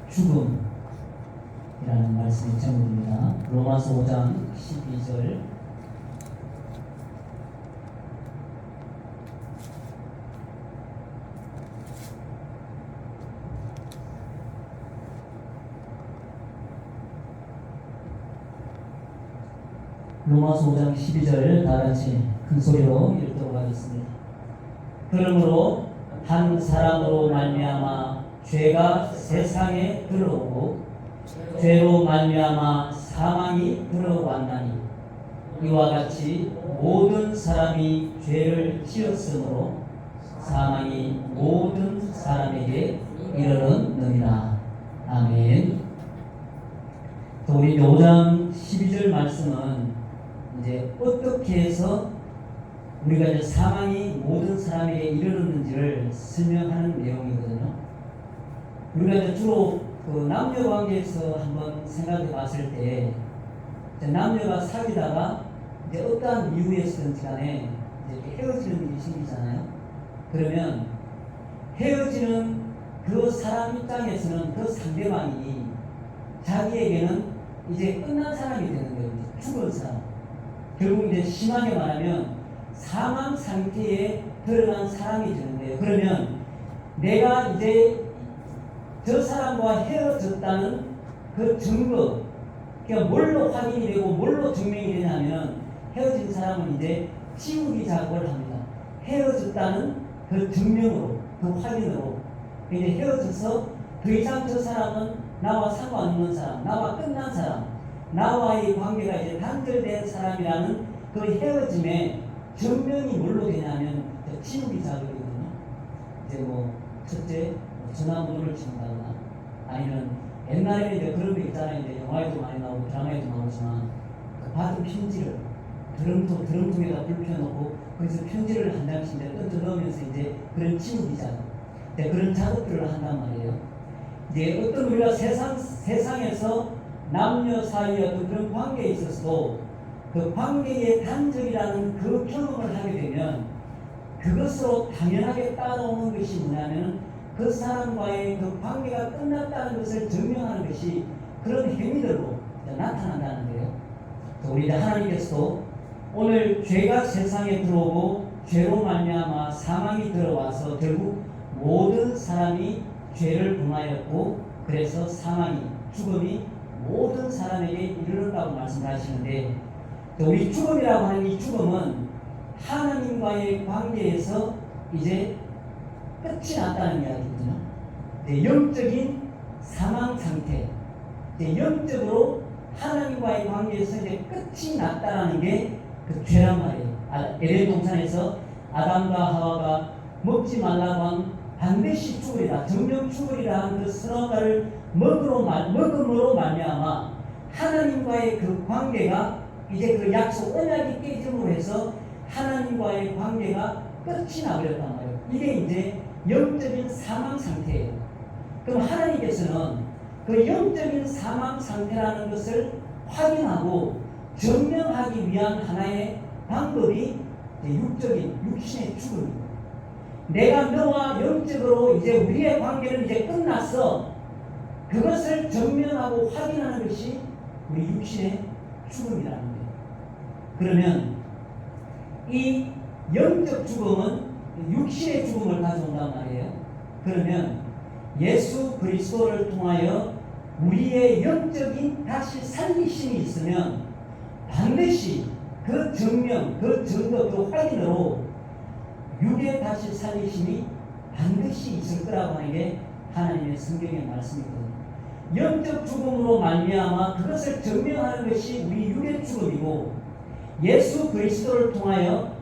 죽음이라는 말씀이 제목입니다. 로마서 5장 12절. 로마서 5장 12절 다같이 큰소리로 읽도록 하겠습니다. 그러므로 한 사람으로 말미암아 죄가 세상에 들어오고 죄로 말미암아 사망이 들어왔나니 이와 같이 모든 사람이 죄를 지었으므로 사망이 모든 사람에게 이르렀느니라. 아멘. 우리 5장 12절 말씀은 이제 어떻게 해서 우리가 이제 사망이 모든 사람에게 이르렀는지를 설명하는 내용이거든요. 우리가 이제 주로 그 남녀 관계에서 한번 생각해 봤을 때, 남녀가 사귀다가 이제 어떠한 이유에서든지 간에 이제 헤어지는 일이 생기잖아요. 그러면 헤어지는 그 사람 입장에서는 그 상대방이 자기에게는 이제 끝난 사람이 되는 거예요. 죽은 사람. 결국 이제 심하게 말하면 사망 상태에 들어간 사람이 되는 거예요. 그러면 내가 이제 저 사람과 헤어졌다는 그 증거, 그러니까 뭘로 확인이 되고 뭘로 증명이 되냐면 헤어진 사람은 이제 치우기 작업을 합니다. 헤어졌다는 그 증명으로, 그 확인으로 이제 헤어져서 더 이상 저 사람은 나와 상관없는 사람, 나와 끝난 사람, 나와의 관계가 이제 단절된 사람이라는 그 헤어짐의 증명이 뭘로 되냐면 치우기 작업이거든요. 이제 뭐 첫째 전화번호를 치운다거나 아니면 옛날에는 이제 그런 게 있잖아요. 이제 영화에도 많이 나오고 드라마에도 나오지만 그 받은 편지를 드럼통에다 불 펴놓고 거기서 편지를 한 장씩 던져 넣으면서 이제 그런 치우기 작업, 그런 작업들을 한단 말이에요. 이제 어떤 우리가 세상에서 남녀 사이의 어떤 그런 관계에 있어서도 그 관계의 단절이라는 그 경험을 하게 되면 그것으로 당연하게 따라오는 것이 뭐냐면 그 사람과의 그 관계가 끝났다는 것을 증명하는 것이 그런 행위들로 나타난다는 거예요. 우리 하나님께서도 오늘 죄가 세상에 들어오고 죄로 말미암아 사망이 들어와서 결국 모든 사람이 죄를 범하였고 그래서 사망이, 죽음이 모든 사람에게 이르렀다고 말씀하시는데, 우리 죽음이라고 하는 이 죽음은 하나님과의 관계에서 이제 끝이 났다는 이야기거든요. 영적인 사망 상태, 영적으로 하나님과의 관계에서 이제 끝이 났다는 게 그 죄란 말이에요. 에덴 동산에서 아담과 하와가 먹지 말라고 한 반드시 죽으리라, 정령 죽으리라 한 그 선악과를 먹음으로 말미암아 하나님과의 그 관계가 이제 그 약속 언약이 깨짐으로 해서 하나님과의 관계가 끝이 나버렸단 말이에요. 이게 이제 영적인 사망 상태예요. 그럼 하나님께서는 그 영적인 사망 상태라는 것을 확인하고 증명하기 위한 하나의 방법이 육신의 죽음입니다. 내가 너와 영적으로 이제 우리의 관계는 이제 끝났어. 그것을 증명하고 확인하는 것이 우리 육신의 죽음이라는 거예요. 그러면 이 영적 죽음은 육신의 죽음을 가져온단 말이에요. 그러면 예수 그리스도를 통하여 우리의 영적인 다시 살리심이 있으면 반드시 그 증명, 그 증거, 그 확인으로 육의 다시 살리심이 반드시 있을 거라고 하는 게 하나님의 성경의 말씀이거든요. 영적 죽음으로 말미암아 그것을 증명하는 것이 우리 육의 죽음이고, 예수 그리스도를 통하여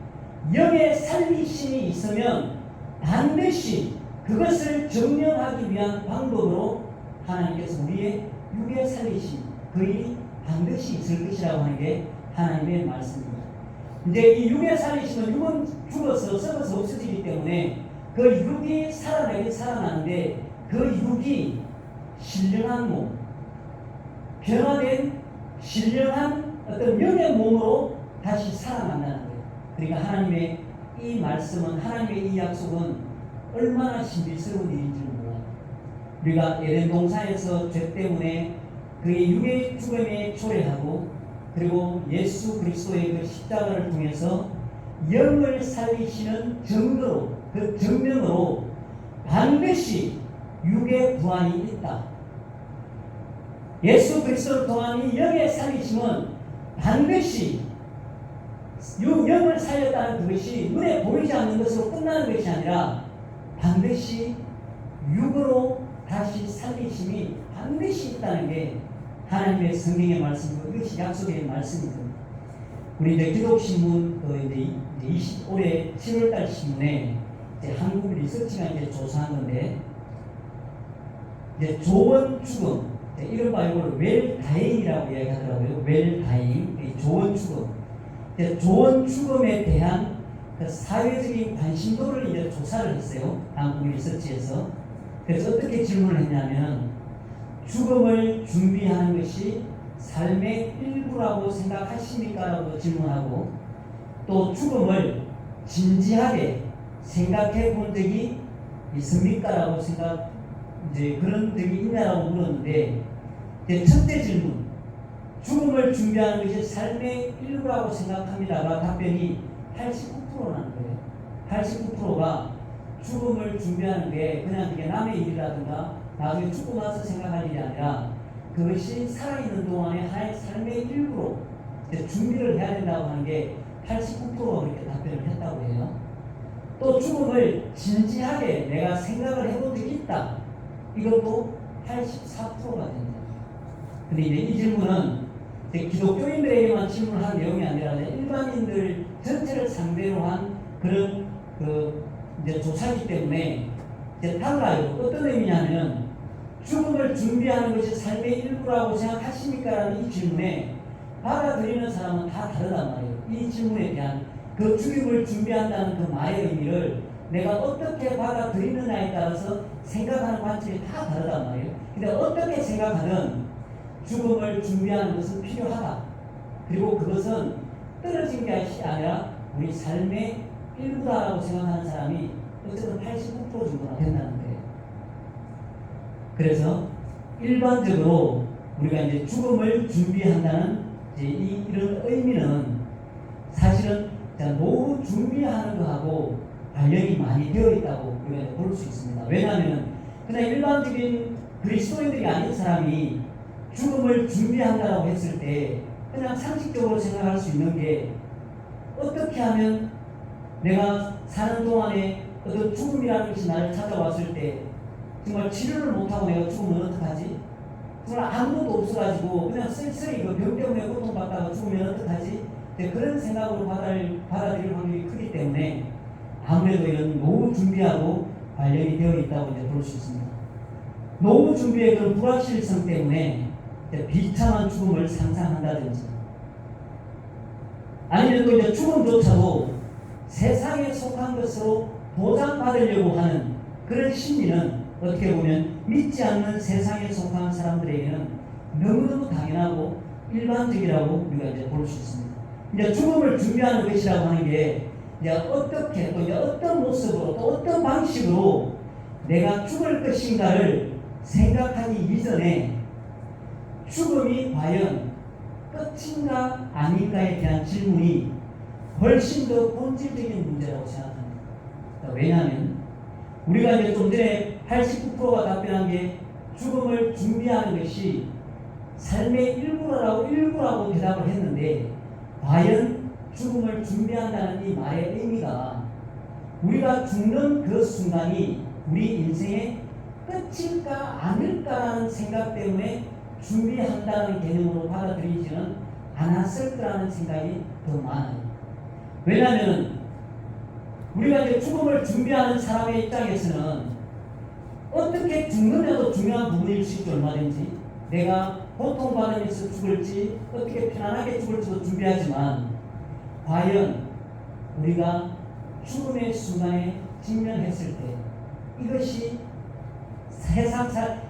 영의 살리심이 있으면 반드시 그것을 증명하기 위한 방법으로 하나님께서 우리의 육의 살리심, 그 일이 반드시 있을 것이라고 하는 게 하나님의 말씀입니다. 이제 이 육의 살리심은, 육은 죽어서 썩어서 없어지기 때문에 그 육이 살아나는데 그 육이 신령한 몸, 변화된 신령한 어떤 영의 몸으로 다시 살아난다는 거예요. 그러니까 하나님의 이 말씀은, 하나님의 이 약속은 얼마나 신비스러운 일인지를 몰라요. 우리가 에덴 동산에서 죄 때문에 그의 육의 죽음에 초래하고 그리고 예수 그리스도의 그 십자가를 통해서 영을 살리시는 증거로 그 증명으로 반드시 육의 부활이 있다. 예수 그리스도를 통한 이 영의 살리심은 반드시 영을 살렸다는 그것이 눈에 보이지 않는 것으로 끝나는 것이 아니라 반드시 육으로 다시 살리심이 반드시 있다는 게 하나님의 성경의 말씀이고 이것이 약속의 말씀입니다. 우리 이제 기독신문 올해 7월달 신문에 이제 한국 리서치가 이제 조사한 건데 이제 조원 죽음 이른바 이걸 웰다잉이라고 이야기하더라고요. 웰다잉, 조원 죽음. 조원 죽음에 대한 그 사회적인 관심도를 이제 조사를 했어요. 한국 리서치에서. 그래서 어떻게 질문을 했냐면 죽음을 준비하는 것이 삶의 일부라고 생각하십니까? 라고 질문하고 또 죽음을 진지하게 생각해 본 적이 있습니까? 라고 이제 그런 적이 있냐라고 물었는데 첫째 질문 죽음을 준비하는 것이 삶의 일부라고 생각합니다가 답변이 89%라는 거예요. 89%가 죽음을 준비하는 게 그냥 그게 남의 일이라든가 나중에 죽고 나서 생각할 일이 아니라 그것이 살아있는 동안에 하나의 삶의 일부로 준비를 해야 된다고 하는 게 89%가 그렇게 답변을 했다고 해요. 또 죽음을 진지하게 내가 생각을 해본 적이 있다. 이것도 84%가 된다. 근데 이제 이 질문은 기독교인들에게만 질문한 내용이 아니라 일반인들 전체를 상대로 한 그런 이제 조사이기 때문에 이제 달라요. 어떤 의미냐면 죽음을 준비하는 것이 삶의 일부라고 생각하십니까? 라는 이 질문에 받아들이는 사람은 다 다르단 말이에요. 이 질문에 대한 그 죽음을 준비한다는 그 말의 의미를 내가 어떻게 받아들이느냐에 따라서 생각하는 관점이 다 다르단 말이에요. 근데 어떻게 생각하든 죽음을 준비하는 것은 필요하다. 그리고 그것은 떨어진 게 아니라 우리 삶의 일부다라고 생각하는 사람이 어쨌든 89% 정도나 된다는 거예요. 그래서 일반적으로 우리가 이제 죽음을 준비한다는 이런 의미는 사실은 노후 준비하는 것하고 관련이 많이 되어 있다고 우리가 볼 수 있습니다. 왜냐하면 그냥 일반적인 그리스도인들이 아닌 사람이 죽음을 준비한다라고 했을 때 그냥 상식적으로 생각할 수 있는 게 어떻게 하면 내가 사는 동안에 어떤 죽음이라는 것이 나를 찾아왔을 때 정말 치료를 못하고 내가 죽으면 어떡하지? 정말 아무것도 없어가지고 그냥 쓸쓸히 병 때문에 고통받다가 죽으면 어떡하지? 그런 생각으로 받아들일 확률이 크기 때문에 아무래도 이런 노후 준비하고 관련이 되어 있다고 이제 볼 수 있습니다. 노후 준비의 그런 불확실성 때문에 비참한 죽음을 상상한다든지 아니면 또 이제 죽음조차도 세상에 속한 것으로 보장받으려고 하는 그런 심리는 어떻게 보면 믿지 않는 세상에 속한 사람들에게는 너무너무 당연하고 일반적이라고 우리가 이제 볼 수 있습니다. 이제 죽음을 준비하는 것이라고 하는 게 이제 어떻게 또 이제 어떤 모습으로 또 어떤 방식으로 내가 죽을 것인가를 생각하기 이전에 죽음이 과연 끝인가 아닌가에 대한 질문이 훨씬 더 본질적인 문제라고 생각합니다. 왜냐하면 우리가 이제 좀 전에 89%가 답변한 게 죽음을 준비하는 것이 삶의 일부라고 대답을 했는데 과연 죽음을 준비한다는 이 말의 의미가 우리가 죽는 그 순간이 우리 인생의 끝일까 아닐까라는 생각 때문에 준비한다는 개념으로 받아들이지는 않았을 거라는 생각이 더 많아요. 왜냐하면 우리가 이제 죽음을 준비하는 사람의 입장에서는 어떻게 죽느냐도 중요한 부분일 수 있죠. 얼마든지 내가 고통받으면서 죽을지 어떻게 편안하게 죽을지도 준비하지만 과연 우리가 죽음의 순간에 직면했을 때 이것이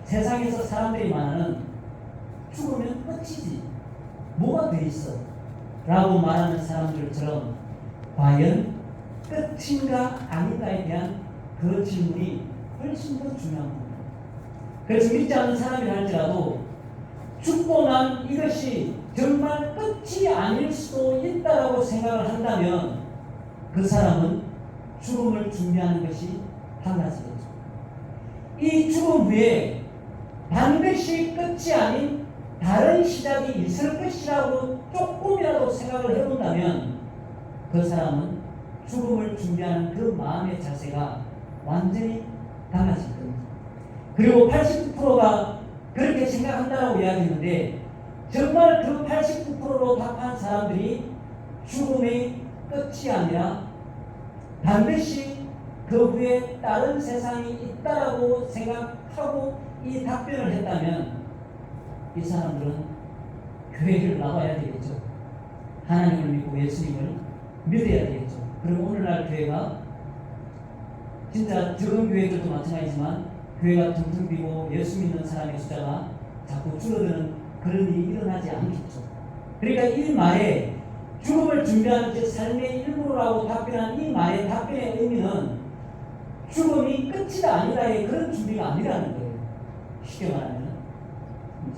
세상에서 사람들이 말하는 죽으면 끝이지 뭐가 돼 있어 라고 말하는 사람들처럼 과연 끝인가 아닌가에 대한 그 질문이 훨씬 더 중요한 겁니다. 그래서 믿지 않는 사람이라 할지라도 죽고 난 이것이 정말 끝이 아닐 수도 있다라고 생각을 한다면 그 사람은 죽음을 준비하는 것이 한 가지겠죠. 이 죽음 후에 반드시 끝이 아닌 다른 시작이 있을 것이라고 조금이라도 생각을 해본다면 그 사람은 죽음을 준비하는 그 마음의 자세가 완전히 달라질 겁니다. 그리고 89%가 그렇게 생각한다라고 이야기했는데 정말 그 89%로 답한 사람들이 죽음의 끝이 아니라 반드시 그 후에 다른 세상이 있다라고 생각하고 이 답변을 했다면 이 사람들은 교회를 나와야 되겠죠. 하나님을 믿고 예수님을 믿어야 되겠죠. 그리고 오늘날 교회가 진짜 적은 교회들도 마찬가지지만 교회가 텅텅 비고 예수 믿는 사람의 숫자가 자꾸 줄어드는 그런 일이 일어나지 않겠죠. 그러니까 이 말에 죽음을 준비하는 즉 삶의 일부라고 답변한 이 말의 답변의 의미는 죽음이 끝이다 아니다의 그런 준비가 아니라는 거예요. 쉽게 말하면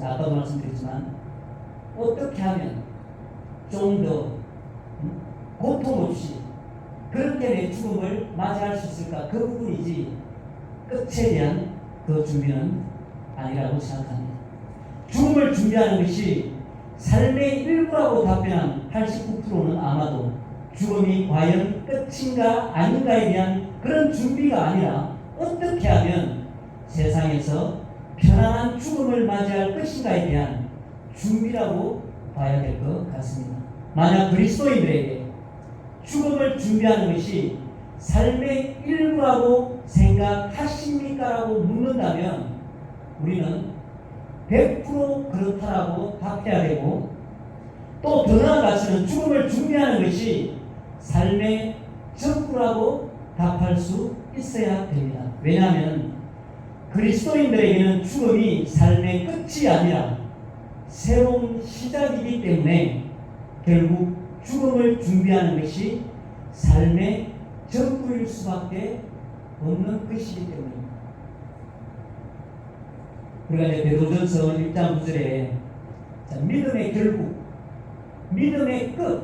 아까도 말씀드렸지만 어떻게 하면 좀 더 고통 없이 그렇게 내 죽음을 맞이할 수 있을까 그 부분이지 끝에 대한 그 준비는 아니라고 생각합니다. 죽음을 준비하는 것이 삶의 일부라고 답변한 89%는 아마도 죽음이 과연 끝인가 아닌가에 대한 그런 준비가 아니라 어떻게 하면 세상에서 편안한 죽음을 맞이할 것인가에 대한 준비라고 봐야 될 것 같습니다. 만약 그리스도인들에게 죽음을 준비하는 것이 삶의 일부라고 생각하십니까? 라고 묻는다면 우리는 100% 그렇다라고 답해야 되고 또 더 나아가서는 죽음을 준비하는 것이 삶의 전부라고 답할 수 있어야 됩니다. 왜냐하면 그리스도인들에게는 죽음이 삶의 끝이 아니라 새로운 시작이기 때문에 결국 죽음을 준비하는 것이 삶의 전부일 수밖에 없는 것이기 때문입니다. 우리가 이제 베드로전서 1장 9절에 믿음의 결국, 믿음의 끝,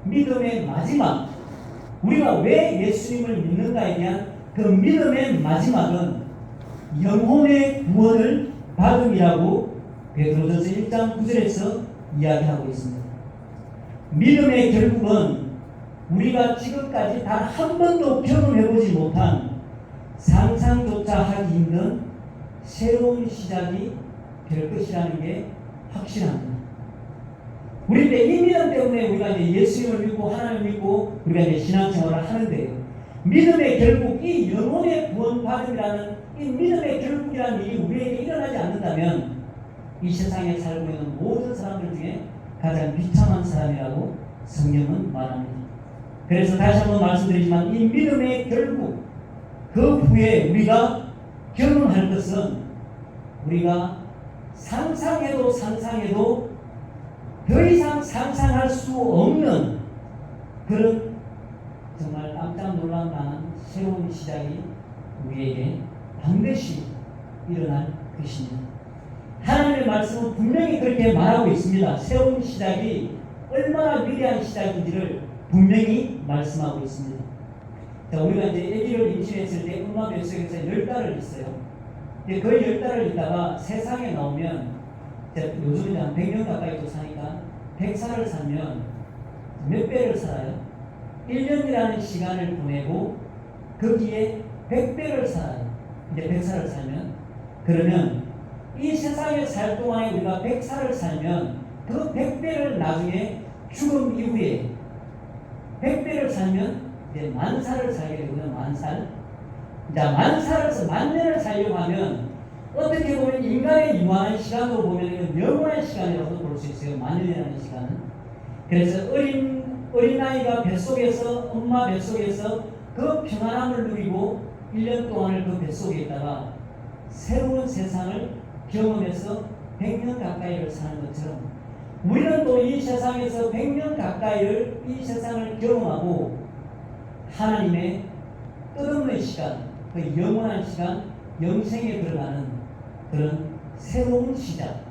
믿음의 마지막, 우리가 왜 예수님을 믿는가에 대한 그 믿음의 마지막은 영혼의 구원을 받음이라고 베드로전서 1장 9절에서 이야기하고 있습니다. 믿음의 결국은 우리가 지금까지 단 한 번도 경험해보지 못한 상상조차 하기 힘든 새로운 시작이 될 것이라는 게 확실합니다. 우리 이 믿음 때문에 우리가 이제 예수님을 믿고 하나님을 믿고 우리가 이제 신앙생활을 하는데요. 믿음의 결국 이 영혼의 구원받음이라는 이 믿음의 결국이라는 일이 우리에게 일어나지 않는다면 이 세상에 살고 있는 모든 사람들 중에 가장 비참한 사람이라고 성경은 말합니다. 그래서 다시 한번 말씀드리지만 이 믿음의 결국 그 후에 우리가 경험할 것은 우리가 상상해도 더 이상 상상할 수 없는 그런 정말 깜짝 놀랄 만한 새로운 시작이 우리에게 반드시 일어날 것입니다. 하나님의 말씀은 분명히 그렇게 말하고 있습니다. 새로운 시작이 얼마나 위대한 시작인지를 분명히 말씀하고 있습니다. 자, 우리가 이제 아기를 임신했을 때 엄마 뱃속에서 10달을 있어요. 그 10달을 있다가 세상에 나오면 요즘은 한 100년 가까이도 사니까 100살을 살면 몇 배를 살아요? 1년이라는 시간을 보내고 거기에 100배를 살아요. 이제 100살을 살면 그러면 이 세상에 살 동안에 우리가 100살을 살면 그 100배를 나중에 죽음 이후에 100배를 살면 이제 10,000살을 살게 되거든요. 10,000살. 자, 10,000살에서 10,000년을 살려고 하면 어떻게 보면 인간의 유한한 시간으로 보면 이건 영원한 시간이라고 볼 수 있어요. 10,000년이라는 시간은. 그래서 어린아이가 뱃속에서 엄마 뱃속에서 그 평안함을 누리고 1년 동안을 그 뱃속에 있다가 새로운 세상을 경험해서 100년 가까이를 사는 것처럼 우리는 또 이 세상에서 100년 가까이를 이 세상을 경험하고 하나님의 끝없는 시간, 그 영원한 시간, 영생에 들어가는 그런 새로운 시작,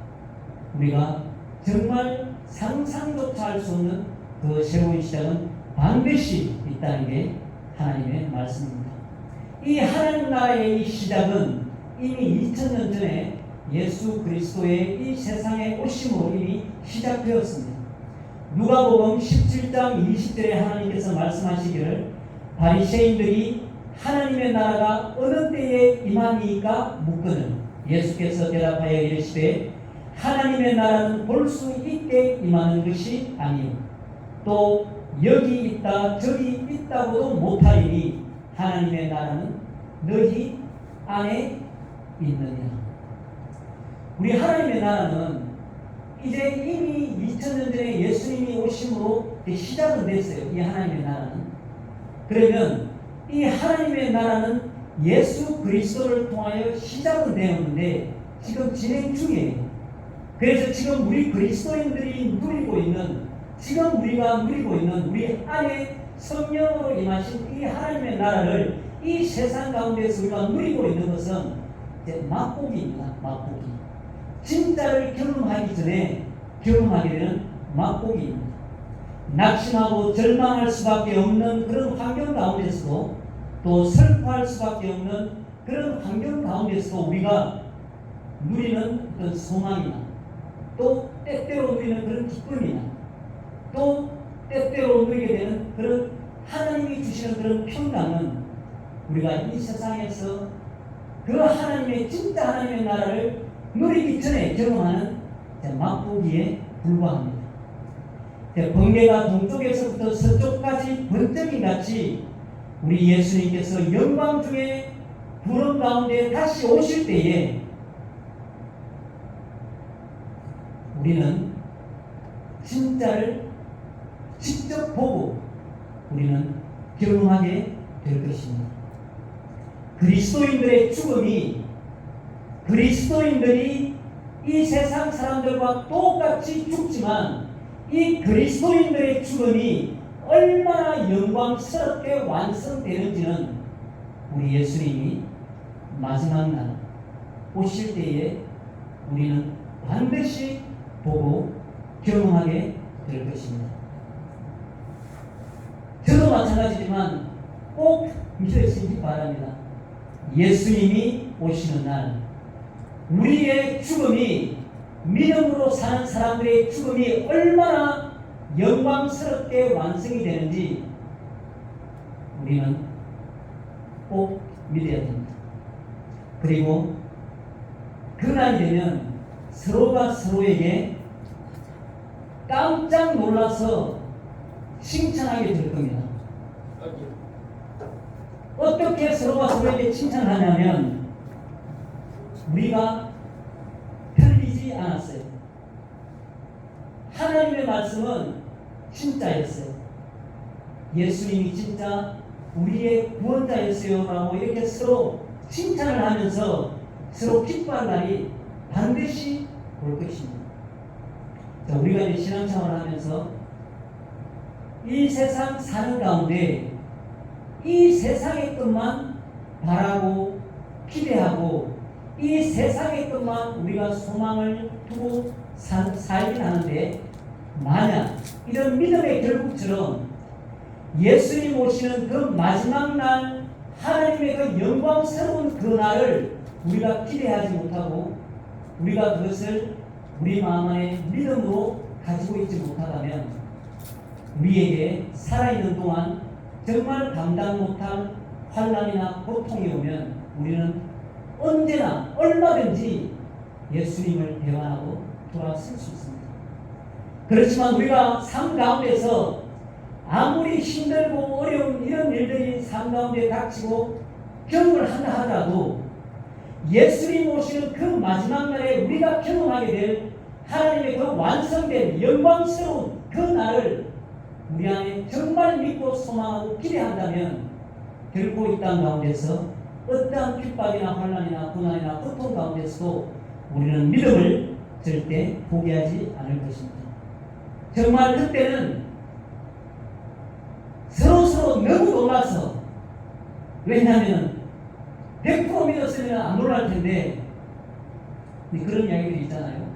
우리가 정말 상상조차 할 수 없는 그 새로운 시작은 반드시 있다는 게 하나님의 말씀입니다. 이 하나님 나라의 이 시작은 이미 2000년 전에 예수 그리스도의 이 세상에 오심으로 이미 시작되었습니다. 누가복음 17장 20절에 하나님께서 말씀하시기를 바리새인들이 하나님의 나라가 어느 때에 임하니까 묻거늘 예수께서 대답하여 이르시되 하나님의 나라는 볼 수 있게 임하는 것이 아니요 또 여기 있다 저기 있다고도 못하리니 하나님의 나라는 너희 안에 있느니라. 우리 하나님의 나라는 이제 이미 2000년 전에 예수님이 오심으로 시작은 됐어요. 이 하나님의 나라는. 그러면 이 하나님의 나라는 예수 그리스도를 통하여 시작은 되었는데 지금 진행 중이에요. 그래서 지금 우리 그리스도인들이 누리고 있는, 지금 우리가 누리고 있는 우리 안에 성령으로 임하신 이 하나님의 나라를 이 세상 가운데서 우리가 누리고 있는 것은 이제 맛보기입니다. 맛보기. 진짜를 경험하기 전에 경험하게 되는 맛보기입니다. 낙심하고 절망할 수밖에 없는 그런 환경 가운데서도, 또 슬퍼할 수밖에 없는 그런 환경 가운데서도 우리가 누리는 어떤 소망이나, 또 때때로 누리는 그런 기쁨이나, 또 때때로 누리게 되는 그런 하나님이 주시는 그런 평강은 우리가 이 세상에서 그 하나님의 진짜 하나님의 나라를 누리기 전에 경험하는 맛보기에 불과합니다. 번개가 동쪽에서부터 서쪽까지 번쩍이 같이 우리 예수님께서 영광 중에 구름 가운데 다시 오실 때에 우리는 진짜를 직접 보고 우리는 경험하게 될 것입니다. 그리스도인들의 죽음이, 그리스도인들이 이 세상 사람들과 똑같이 죽지만 이 그리스도인들의 죽음이 얼마나 영광스럽게 완성되는지는 우리 예수님이 마지막 날 오실 때에 우리는 반드시 보고 경험하게 될 것입니다. 저도 마찬가지지만 꼭 믿으시기 바랍니다. 예수님이 오시는 날 우리의 죽음이, 믿음으로 사는 사람들의 죽음이 얼마나 영광스럽게 완성이 되는지 우리는 꼭 믿어야 됩니다. 그리고 그날이 되면 서로가 서로에게 깜짝 놀라서 칭찬하게 될 겁니다. 어떻게 서로가 서로에게 칭찬하냐면 우리가 틀리지 않았어요. 하나님의 말씀은 진짜였어요. 예수님이 진짜 우리의 구원자였어요 라고 이렇게 서로 칭찬을 하면서 서로 기뻐할 날이 반드시 올 것입니다. 자, 우리가 이제 신앙생활을 하면서 이 세상 사는 가운데 이 세상의 것만 바라고 기대하고 이 세상의 것만 우리가 소망을 두고 살긴 하는데, 만약 이런 믿음의 결국처럼 예수님 오시는 그 마지막 날 하나님의 그 영광스러운 그 날을 우리가 기대하지 못하고 우리가 그것을 우리 마음 안에 믿음으로 가지고 있지 못하다면 우리에게 살아있는 동안 정말 감당 못할 환난이나 고통이 오면 우리는 언제나 얼마든지 예수님을 배반하고 돌아설 수 있습니다. 그렇지만 우리가 삶 가운데서 아무리 힘들고 어려운 이런 일들이 삶 가운데 닥치고 경험을 한다 하더라도 예수님 오시는 그 마지막 날에 우리가 경험하게 될 하나님의 그 완성된 영광스러운 그 날을 우리 안에 정말 믿고 소망하고 기대한다면 결코 이 땅 가운데서 어떠한 핍박이나 환난이나 고난이나 고통 가운데서도 우리는 믿음을 절대 포기하지 않을 것입니다. 정말 그때는 서로 너무 놀라서, 왜냐하면 100% 믿었으면 안 놀랄 텐데 그런 이야기들이 있잖아요.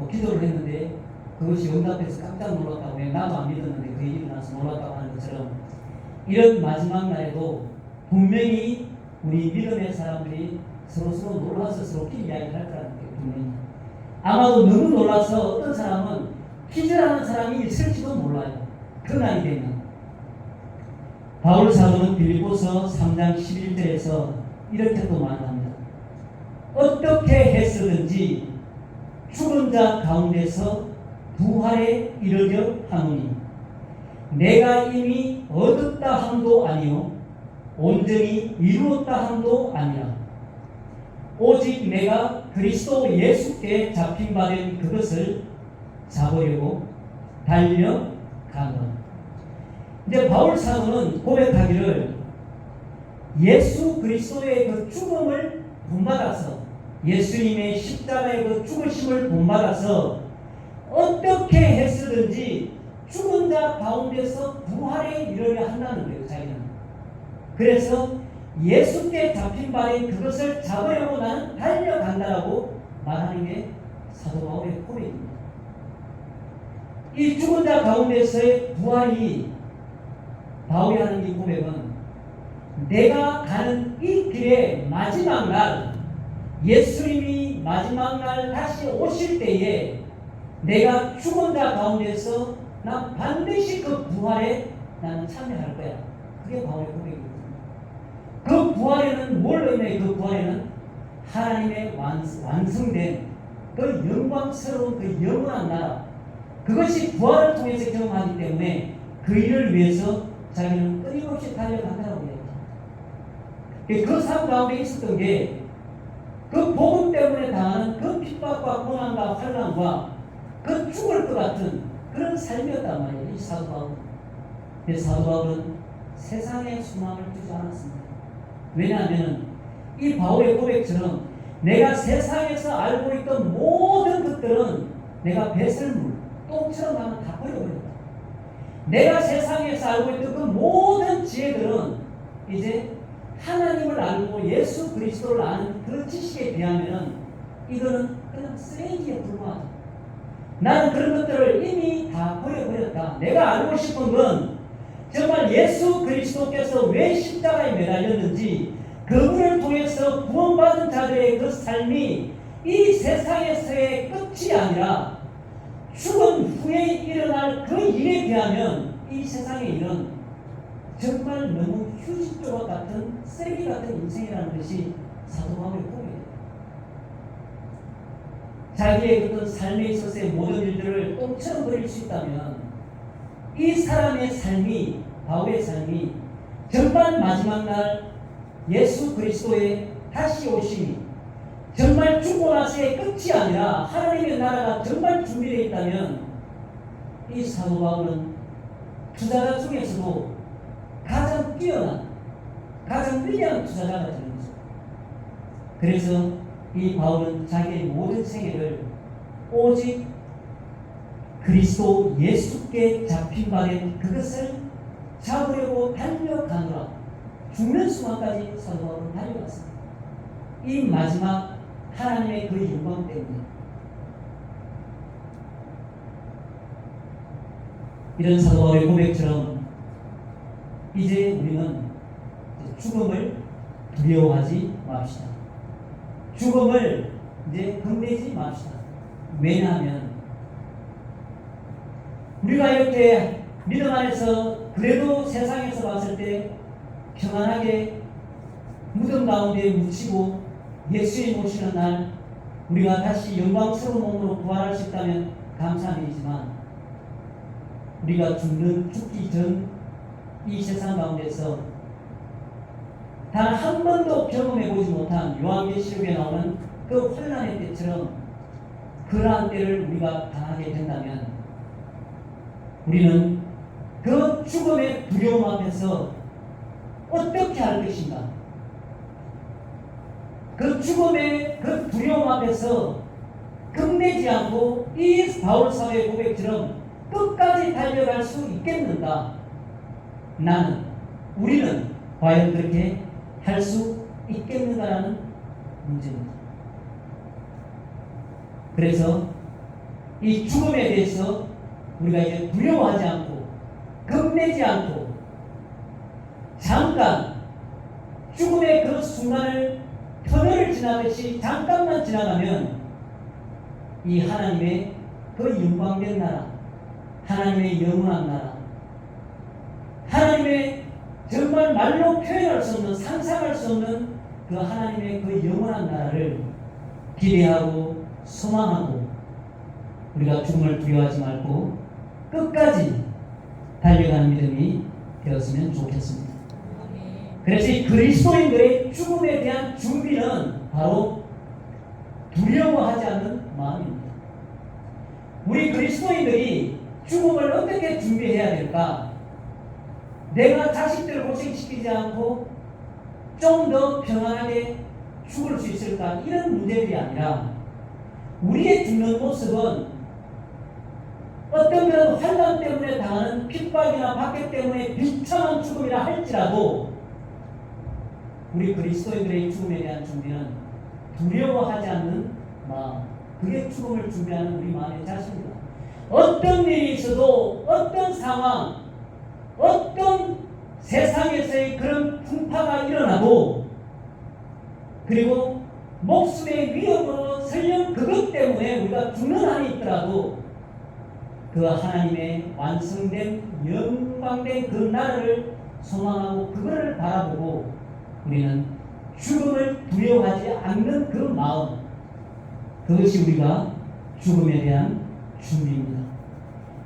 기도를 했는데 그것이 응답돼서 깜짝 놀랐다고, 왜 나도 안 믿었는데 그 일이 일어나서 놀랐다고 하는 것처럼, 이런 마지막 날에도 분명히 우리 믿음의 사람들이 서로 놀라서 서로끼리 이야기를 할 거라는 게 분명히. 아마도 너무 놀라서 어떤 사람은 기절하는 사람이 있을지도 몰라요. 그 날이 되면. 바울 사도는 빌립보서 3장 11절에서 이렇게 또 말합니다. 어떻게 했으든지 죽은 자 가운데서 부활에 이르려 하노니 내가 이미 얻었다 함도 아니요 온전히 이루었다 함도 아니라 오직 내가 그리스도 예수께 잡힌 바 된 그것을 잡으려고 달려가노라. 이제 바울 사도는 고백하기를 예수 그리스도의 그 죽음을 본받아서, 예수님의 십자가의 그 죽으심을 본받아서 어떻게 했으든지 죽은 자 가운데서 부활에 이르려 한다는 거예요, 자기는. 그래서 예수께 잡힌 바인 그것을 잡으려고 나는 달려간다라고 말하는 게 사도 바울의 고백입니다. 이 죽은 자 가운데서의 부활이, 바울이 하는 이 고백은 내가 가는 이 길의 마지막 날, 예수님이 마지막 날 다시 오실 때에 내가 죽은 자 가운데서 난 반드시 그 부활에 나는 참여할 거야. 그게 바울의 고백입니다. 그 부활에는 뭘 의미해? 그 부활에는 하나님의 완성된 그 영광스러운 그 영원한 나라, 그것이 부활을 통해서 경험하기 때문에 그 일을 위해서 자기는 끊임없이 달려간다고 해요. 그 삶 가운데 있었던 게 그 복음 때문에 당하는 그 핍박과 고난과 환난과 그 죽을 것 같은 그런 삶이었단 말이에요, 이 사도 바울은. 사도 바울은 세상에 소망을 두지 않았습니다. 왜냐하면 이 바울의 고백처럼 내가 세상에서 알고 있던 모든 것들은 내가 배설물, 똥처럼 나는 다 버려버렸다. 내가 세상에서 알고 있던 그 모든 지혜들은 이제 하나님을 알고 예수 그리스도를 아는 그 지식에 비하면 이거는 그냥 쓰레기에 불과하다. 나는 그런 것들을 이미 다 버려버렸다. 내가 알고 싶은 건 정말 예수 그리스도께서 왜 십자가에 매달렸는지, 그분을 통해서 구원받은 자들의 그 삶이 이 세상에서의 끝이 아니라 죽은 후에 일어날 그 일에 비하면 이 세상의 일은 정말 너무 휴지조각 같은 쓰레기 같은 인생이라는 것이 사도 바울의 고백이에요. 자기의 어떤 삶에 있어서의 모든 일들을 똥처럼 버릴 수 있다면 이 사람의 삶이, 바울의 삶이 정말 마지막 날 예수 그리스도의 다시 오심이 정말 죽고 나서의 끝이 아니라 하나님의 나라가 정말 준비되어 있다면 이 사도 바울은 투자자 중에서도 가장 뛰어난, 가장 위대한 투자자가 되는 거죠. 그래서 이 바울은 자기의 모든 생애를 오직 그리스도 예수께 잡힌 바 된 그것을 잡으려고 달려가노라. 죽는 순간까지 사도 바울은 달려갔습니다. 이 마지막 하나님의 그 영광 때문에. 이런 사도 바울의 고백처럼 이제 우리는 죽음을 두려워하지 맙시다. 죽음을 이제 겁내지 맙시다. 왜냐하면 우리가 이렇게 믿음 안에서 그래도 세상에서 봤을 때 평안하게 무덤 가운데 묻히고 예수님 오시는 날 우리가 다시 영광스러운 몸으로 부활할 수 있다면 감사한 일이지만, 우리가 죽기 전 이 세상 가운데서 단 한 번도 경험해보지 못한 요한계시록에 나오는 그 환난의 때처럼 그러한 때를 우리가 당하게 된다면 우리는 그 죽음의 두려움 앞에서 어떻게 할 것인가? 그 죽음의 그 두려움 앞에서 겁내지 않고 이 바울 사도의 고백처럼 끝까지 달려갈 수 있겠는가? 우리는 과연 그렇게 할 수 있겠는가라는 문제입니다. 그래서 이 죽음에 대해서 우리가 이제 두려워하지 않고 겁내지 않고 잠깐 죽음의 그 순간을 터널을 지나듯이 잠깐만 지나가면 이 하나님의 그 영광된 나라, 하나님의 영원한 나라, 하나님의 정말 말로 표현할 수 없는, 상상할 수 없는 그 하나님의 그 영원한 나라를 기대하고 소망하고 우리가 죽음을 두려워하지 말고 끝까지 달려가는 믿음이 되었으면 좋겠습니다. 그래서 이 그리스도인들의 죽음에 대한 준비는 바로 두려워하지 않는 마음입니다. 우리 그리스도인들이 죽음을 어떻게 준비해야 될까? 내가 자식들을 고생시키지 않고 좀 더 평안하게 죽을 수 있을까? 이런 문제들이 아니라 우리의 죽는 모습은 어떤 그런 환난 때문에 당하는 핍박이나 박해 때문에 비참한 죽음이라 할지라도 우리 그리스도인들의 죽음에 대한 준비는 두려워하지 않는 마음, 그게 죽음을 준비하는 우리 마음의 자세입니다. 어떤 일이 있어도 어떤 상황, 어떤 세상에서의 그런 풍파가 일어나도 그리고 목숨의 위협으로 설령 그것 때문에 우리가 죽는 한이 있더라도 그 하나님의 완성된 영광된 그 나라를 소망하고 그거를 바라보고 우리는 죽음을 두려워하지 않는 그 마음, 그것이 우리가 죽음에 대한 준비입니다.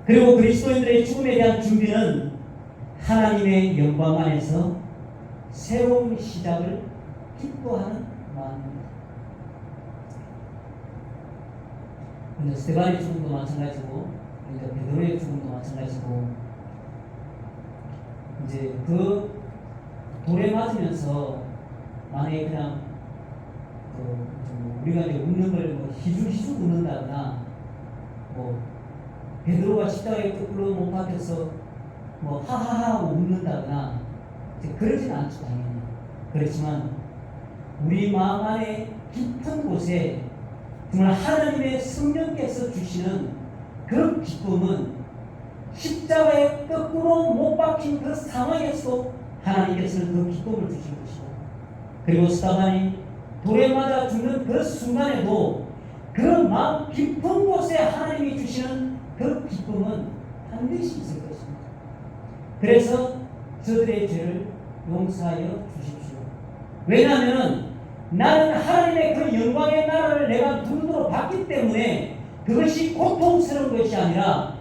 그리고 그리스도인들의 죽음에 대한 준비는 하나님의 영광 안에서 새로운 시작을 기뻐하는 마음입니다. 근데 스데반의 죽음도 마찬가지고 이제 베드로의 죽음도 마찬가지고 이제 그 돌에 맞으면서 만약에 그냥 우리가 이제 웃는 걸 뭐 희죽희죽 웃는다거나 뭐 베드로가 십자가에 거꾸로 못 박혀서 뭐 하하하 웃는다거나 그러진 않죠, 당연히. 그렇지만 우리 마음 안에 깊은 곳에 정말 하나님의 성령께서 주시는 그 기쁨은 십자가에 거꾸로 못 박힌 그 상황에서도 하나님께서는 그 기쁨을 주실 것이고, 그리고 스데반이 돌에 맞아 죽는 그 순간에도 그 마음 깊은 곳에 하나님이 주시는 그 기쁨은 반드시 있을 것입니다. 그래서 저들의 죄를 용서하여 주십시오. 왜냐하면 나는 하나님의 그 영광의 나라를 내가 눈으로 봤기 때문에 그것이 고통스러운 것이 아니라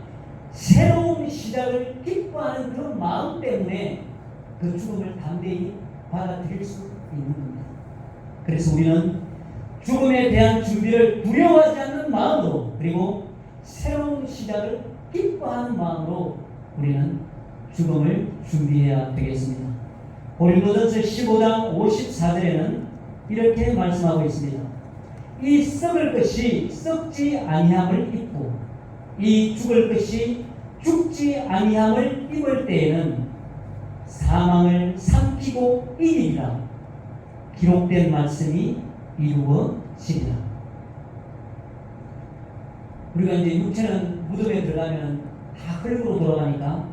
새로운 시작을 기뻐하는 그 마음 때문에 그 죽음을 담대히 받아들일 수 있는 겁니다. 그래서 우리는 죽음에 대한 준비를 두려워하지 않는 마음으로, 그리고 새로운 시작을 기뻐하는 마음으로 우리는 죽음을 준비해야 되겠습니다. 고린도전서 15장 54절에는 이렇게 말씀하고 있습니다. 이 썩을 것이 썩지 아니함을 입고 이 죽을 것이 죽지 아니함을 입을 때에는 사망을 삼키고 이기리라. 기록된 말씀이 이루어지리라. 우리가 이제 육체는 무덤에 들어가면 다 흙으로 돌아가니까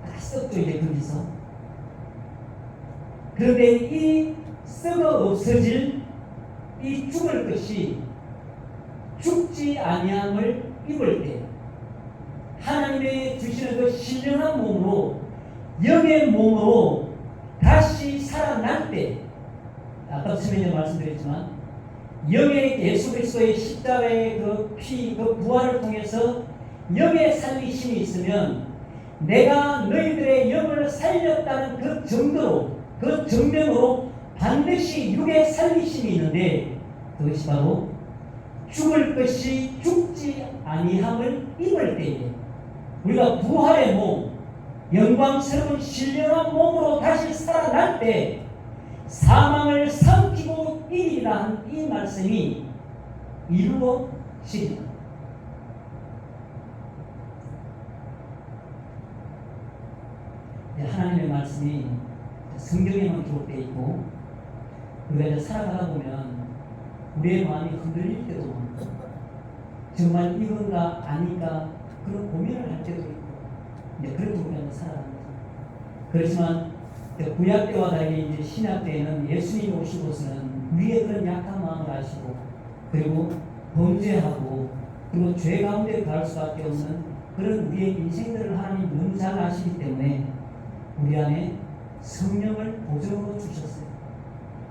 다 썩죠, 이제 거기서. 그런데 이 썩어 없어질 이 죽을 것이 죽지 아니함을 입을 때 하나님의 주시는 그 신령한 몸으로, 영의 몸으로 다시 살아날 때, 아까 처음에 말씀드렸지만 영의 예수 그리스도의 십자가의 그 피, 그 부활을 통해서 영의 살리심이 있으면 내가 너희들의 영을 살렸다는 그 정도로, 그 정명으로 반드시 육의 살리심이 있는데, 그것이 바로 죽을 것이 죽지 아니함을 입을 때에 우리가 부활의 몸, 영광스러운 신령한 몸으로 다시 살아날 때 사망을 삼키고 이기리라 이 말씀이 이루어지리라. 하나님의 말씀이 성경에만 기록되어 있고 우리가 살아가다 보면 우리의 마음이 흔들릴 때도 많고 정말 이건가 아닌가 그런 고민을 할 때도 있고 이제 그런 부분에서 살아갑니다. 그렇지만 구약 때와 달리 이제 신약 때에는 예수님이 오시고서는 우리의 그런 약한 마음을 아시고 그리고 범죄하고 그리고 죄 가운데 갈 수밖에 없는 그런 우리의 인생들을 하나님 너무 잘 아시기 때문에 우리 안에 성령을 보증으로 주셨어요.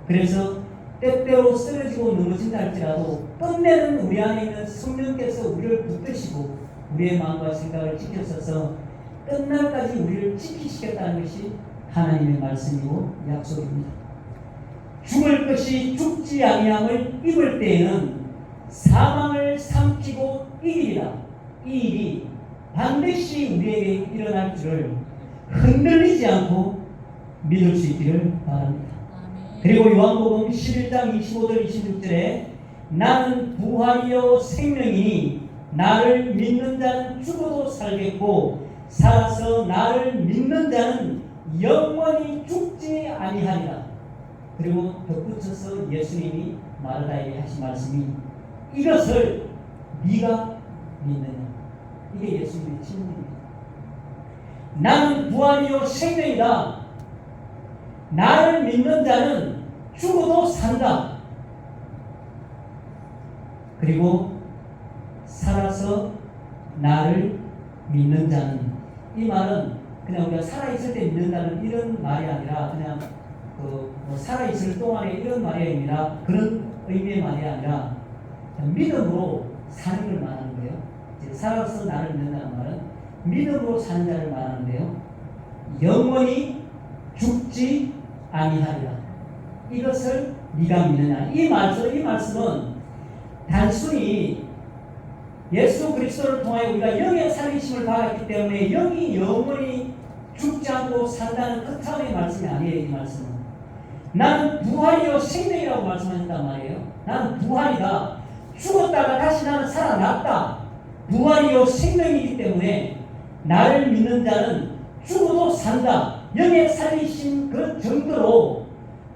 그래서 때때로 쓰러지고 넘어진다 할지라도 끝내는 우리 안에 있는 성령께서 우리를 붙드시고 우리의 마음과 생각을 지켜서서 끝날까지 우리를 지키시겠다는 것이 하나님의 말씀이고 약속입니다. 죽을 것이 죽지 아니함을 입을 때에는 사망을 삼키고 이기리라. 이 일이 반드시 우리에게 일어날 줄을 흔들리지 않고 믿을 수 있기를 바랍니다. 그리고 요한복음 11장 25절 26절에 나는 부활이요 생명이니 나를 믿는 자는 죽어도 살겠고 살아서 나를 믿는 자는 영원히 죽지 아니하리라. 그리고 덧붙여서 예수님이 마르다에게 하신 말씀이 이것을 네가 믿느냐. 이게 예수님의 질문입니다. 나는 부활이요 생명이다. 나를 믿는 자는 죽어도 산다. 그리고 살아서 나를 믿는 자는, 이 말은 그냥 우리가 살아있을 때 믿는다는 이런 말이 아니라 그냥 살아있을 동안에 이런 말이 아니라 그런 의미의 말이 아니라 믿음으로 사는 걸 말하는 거예요. 살아서 나를 믿는다는 말은 믿음으로 사는 자를 말하는데요. 영원히 죽지 아니하리라. 이것을 네가 믿느냐. 이 말씀은 단순히 예수 그리스도를 통하여 우리가 영의 살리심을 받았기 때문에 영이 영원히 죽지 않고 산다는 그 차원의 말씀이 아니에요. 이 말씀은 나는 부활이요 생명이라고 말씀하신단 말이에요. 나는 부활이다. 죽었다가 다시 나는 살아났다. 부활이요 생명이기 때문에 나를 믿는 자는 죽어도 산다. 영의 살리심 그 정도로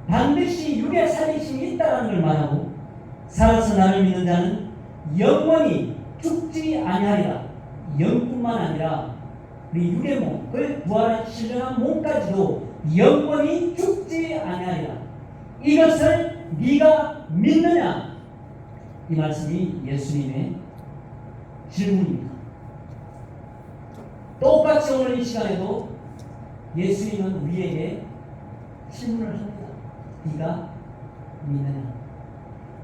반드시 육의 살리심이 있다는 걸 말하고 살아서 나를 믿는 자는 영원히 죽지 아니하리라. 영뿐만 아니라 우리 육의 몸, 그 부활한 신령한 몸까지도 영원히 죽지 아니하리라. 이것을 네가 믿느냐? 이 말씀이 예수님의 질문입니다. 똑같이 오늘 이 시간에도 예수님은 우리에게 질문을 합니다. 네가 믿느냐?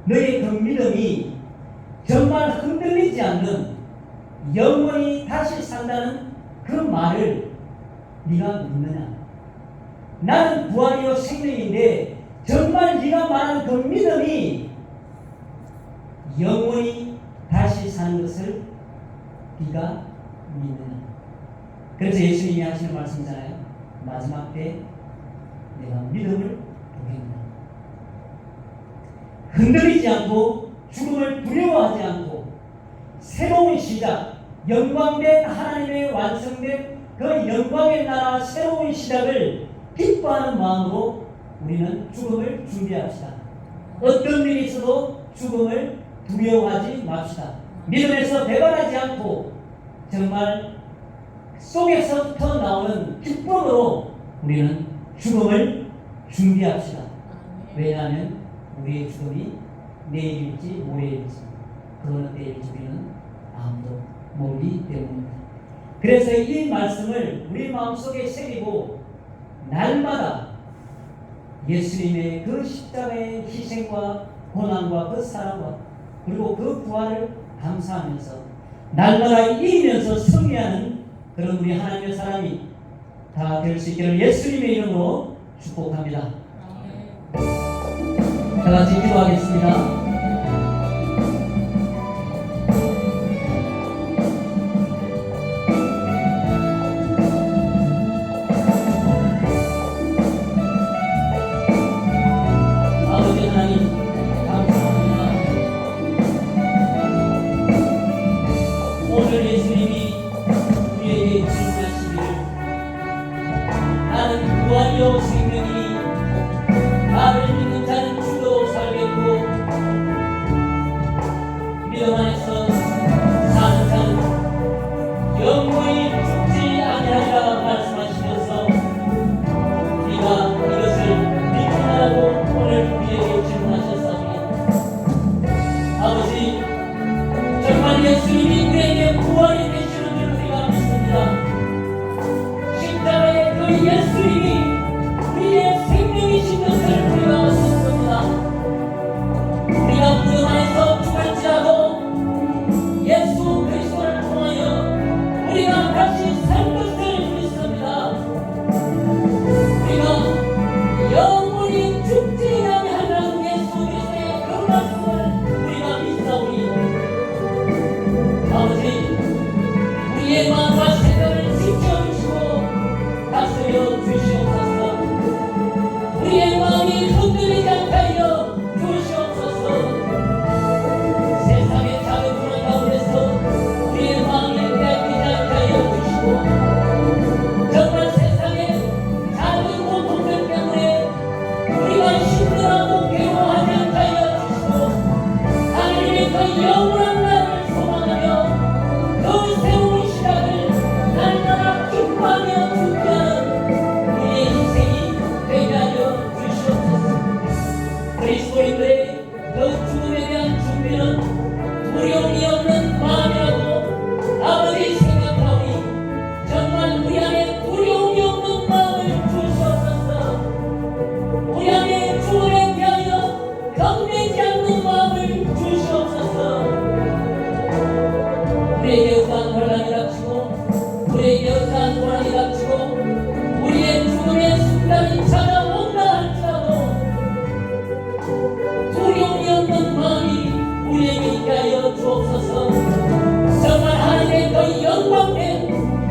너의 그 믿음이 정말 흔들리지 않는 영원히 다시 산다는 그 말을 네가 믿느냐? 나는 부활이요 생명인데 정말 네가 말하는 그 믿음이 영원히 다시 사는 것을 네가 믿느냐? 그래서 예수님이 하시는 말씀이잖아요. 마지막 때 내가 믿음을 보겠느냐. 흔들리지 않고 죽음을 두려워하지 않고 새로운 시작, 영광된 하나님의 완성된 그 영광의 나라 새로운 시작을 기뻐하는 마음으로 우리는 죽음을 준비합시다. 어떤 일이 있어도 죽음을 두려워하지 맙시다. 믿음에서 배반하지 않고 정말 속에서부터 나오는 기쁨으로 우리는 죽음을 준비합시다. 왜냐하면 우리의 죽음이 내일일지 모레일지 그 어느 때일지 우리는 아무도 모르기 때문입니다. 그래서 이 말씀을 우리 마음속에 새기고 날마다 예수님의 그 십자가의 희생과 고난과 그 사랑과 그리고 그 부활을 감사하면서 날마다 이기면서 승리하는 그런 우리 하나님의 사람이 다 될 수 있기를 예수님의 이름으로 축복합니다. 다 같이 기도하겠습니다. 아버지 하나님 감사합니다. 오늘 예수님이 우리에게 질문하시기를 나는 부활이요 생명이니 나를 믿는 자는 죽어도 살겠고 정말 예수님이 우리에게 구원이 되시는 줄 우리가 믿습니다. 십자가의 그 예수님이 우리의 생명이신 것을 우리가 믿습니다. 우리가 무덤 안에서 죽을지라도 예수 그리스도를 통하여 우리가 다시 살 것을 믿습니다. 우리가 영원히 죽지 아니하는 예수 그리스도의 그 말씀을 우리가 믿사오니 아버지, 우리의 마음과 생각을 지켜주시고 다스려 주시옵소서. 우리의 마음이 흔들리지 않게 하여 주시옵소서. 세상의 작은 불안 가운데서 우리의 마음이 빼앗기지 않게 하여 주시고, 정말 세상의 작은 고통들 때문에 우리가 힘들어하고 괴로워하지 않게 하여 주시고, 하나님의 그 영원한 날을 소망하며 그 새로운 시작을 날마다 기뻐하며 준비하는 우리의 인생이 되게 하여 주시옵소서. 그리스도인들의 그 죽음에 대한 준비는 두려움이 없는 마음이라고 아버지 생각하오니 정말 우리 안에 두려움이 없는 마음을 주시옵소서. 우리 안에 주에 대하여 겁내지 않는 마음을 주시옵소서. 우리에게 어떠한 혼란이 닥치고 우리에게 어떠한 고난이 닥치고 우리의 죽음의 순간이 찾아온다 할지라도 두려움이 없는 마음이 우리에게 있게 하여 주옵소서. 정말 하나님의 그 영광된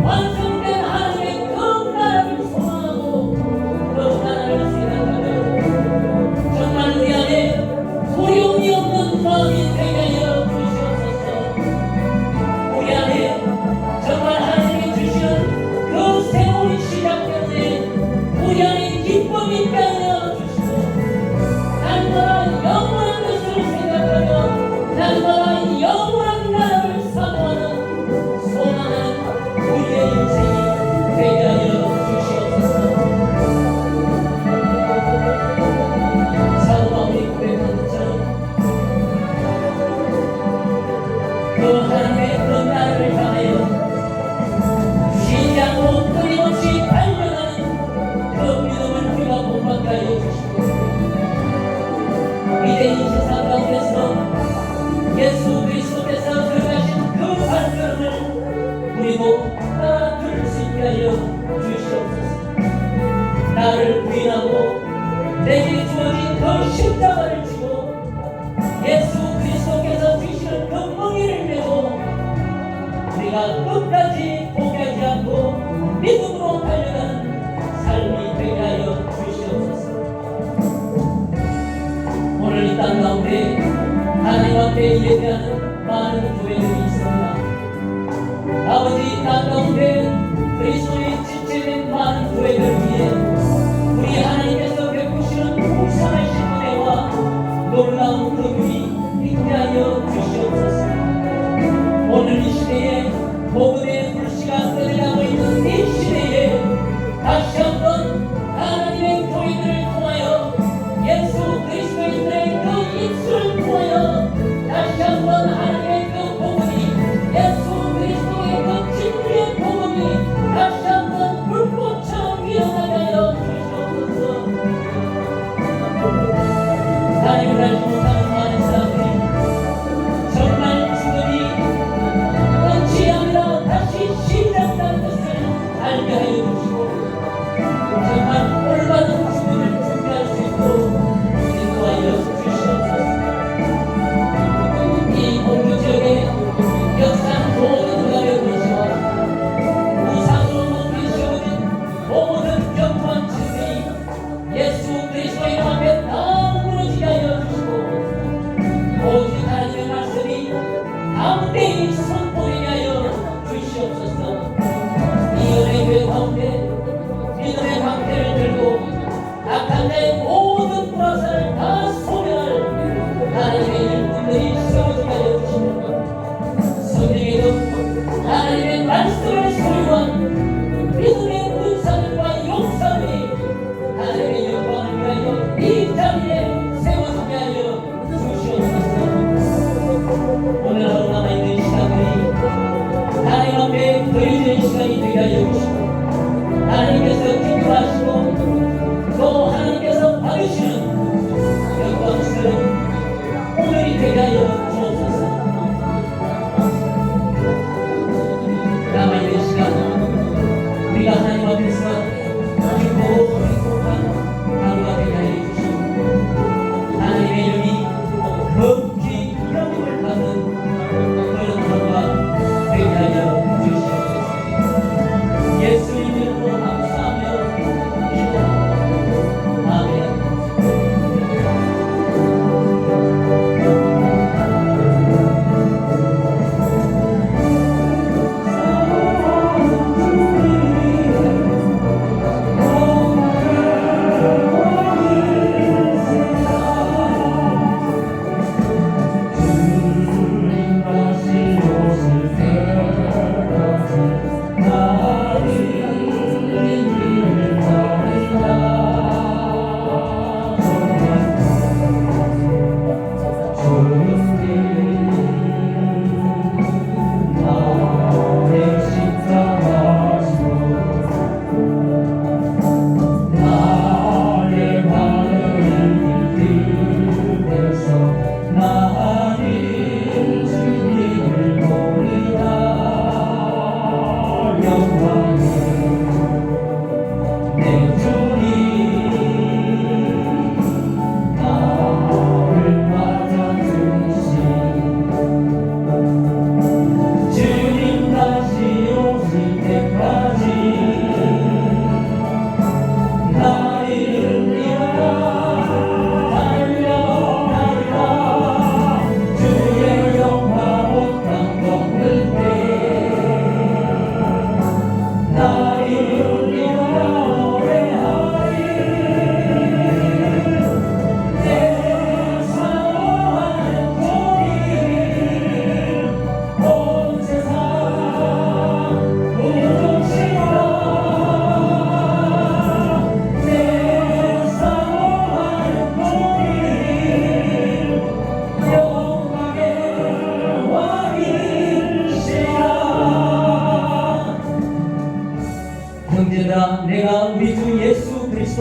완성된 하나님의 그 나라를 소망하고 그 나라를 생각하며 정말 우리 안에 두려움이 없는 마음이 되게 하여 주시옵소서. 우리 안에 정말 하나님이 주시는 그 새로운 시작 때문에 우리 안에 기쁨이 있게 하여 주시고 날마다 영원한 것을 생각하며 날마다 영원한 나라를 사모하는 소망하는 우리의 인생이 되게 하여 주시옵소서. 사도 바울이 고백한 것처럼 그 하나님의 그 나라를 향하여 쉬지 않고 끊임없이 달려가는 그 믿음을 우리가 본받게 하여 주시고, 이제 이 세상 가운데서 예수 그리스도께서 들어가신 그 발걸음을 우리도 따라 들을 수 있게 하여 주시옵소서. 나를 부인하고 내게 주어진 그 십자가를 지고 예수 그리스도께서 주시는 그 멍에를 메고 우리가 끝까지 포기하지 않고 믿음으로 달려가는 삶이 되게 하여 주시옵소서. 오늘 이 땅 가운데 하나님 앞에 예배하는 많은 교회들이 있습니다. 아버지, 이 땅 가운데 그리스도의 지체된 많은 교회들 위해 우리 하나님께서 베푸시는 풍성하신 은혜와 놀라운 긍휼이 있게 하여 주시옵소서. 오늘 이 시대에 복음의 불씨가 꺼져가고 있는 이 시대에 다시 한번 하나님의 교회들을 통하여 예수 그리스도인들의 그 입술을 통하여 다시 한번 하나님의 그 복음이 예수 그리스도의 그 진리의 복음이 다시 한번 불꽃처럼 일어나게 하여 주시옵소서. 하나님을 알지 못하는 많은 사람들이 정말 죽음이 끝이 아니라 다시 시작되는 것을 알게 하여 주시고 정말 올바른 죽음을 준비할 수 있도록 인도하여 주시옵소서. 이 본교 지역에 역사는 모든 은혜를 보시와 우상으로 높이 세워진 모든 견고한 질서이 예수 그리스도의 이름 앞에 다 무너지게 하여 주시고 오직 하나님의 말씀이 담대히 선포되게 하여 주시옵소서. 이 은혜의 교회 가운데 믿음의 방패를 들고 악한 자의 모든 불화살을 다 소멸할 하나님의 일꾼들이 세워지게 하여 주시고 성령에도 하나님의 말씀을 소유한 믿음의 군사들과 용사들이 하나님의 영광을 위하여 이 자리에 세워지게 하여 주시옵소서. 오늘 하루 남아있는 시간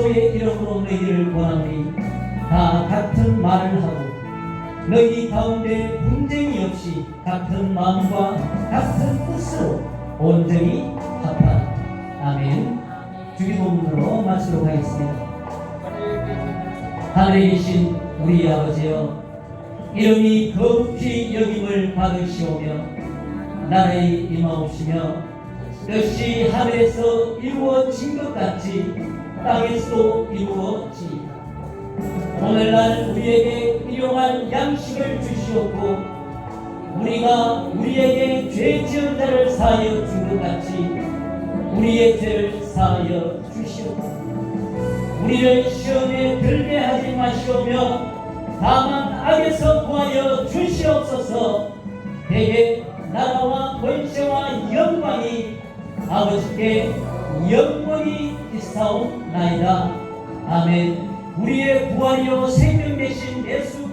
그리스도의 이름으로 너희를 권하노니 다 같은 말을 하고 너희 가운데 분쟁이 없이 같은 마음과 같은 뜻으로 온전히 합하라. 아멘. 주기도문으로 마치도록 하겠습니다. 하늘에 계신 우리 아버지여, 이름이 거룩히 여김을 받으시오며 나라에 임하옵시며 뜻이 하늘에서 이루어진 것 같이 땅에서도 이루어지이다. 오늘날 우리에게 일용할 양식을 주시옵고 우리가 우리에게 죄 지은 자를 사하여 준 것 같이 우리의 죄를 사하여 주시옵고 우리를 시험에 들게 하지 마시오며 다만 악에서 구하여 주시옵소서. 대개 나라와 권세와 영광이 아버지께 영원히 있사옵나이다. 아멘. 우리의 부활이요 생명 되신 예수